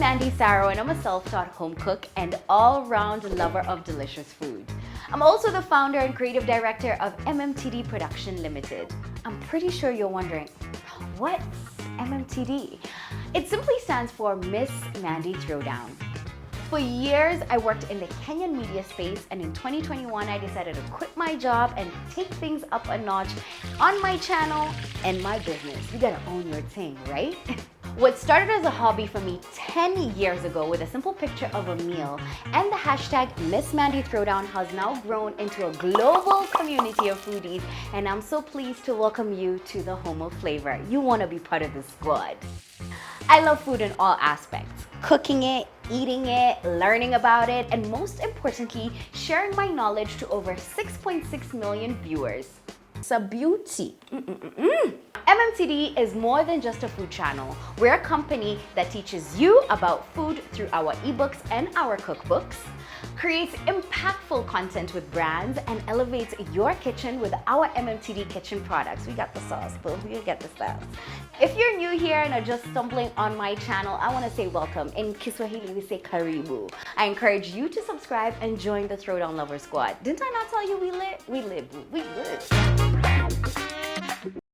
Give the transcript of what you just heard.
Mandi Sarro and I'm a self-taught home cook and all-round lover of delicious food. I'm also the founder and creative director of MMTD Production Limited. I'm pretty sure you're wondering, what's MMTD? It simply stands for Miss Mandi Throwdown. For years, I worked in the Kenyan media space, and in 2021, I decided to quit my job and take things up a notch on my channel and my business. You gotta own your thing, right? What started as a hobby for me 10 years ago with a simple picture of a meal and the hashtag Miss Mandi Throwdown has now grown into a global community of foodies, and I'm so pleased to welcome you to the home of flavor. You wanna be part of the squad. I love food in all aspects. Cooking it, eating it, learning about it, and most importantly, sharing my knowledge to over 6.6 million viewers. It's a beauty. MMTD is more than just a food channel. We're a company that teaches you about food through our ebooks and our cookbooks, creates impactful content with brands, and elevates your kitchen with our MMTD kitchen products. We got the sauce, but we get the sauce. If you're new here and are just stumbling on my channel, I want to say welcome. In Kiswahili, we say karibu. I encourage you to subscribe and join the Throwdown Lover Squad. Didn't I not tell you we lit? We live. We lit.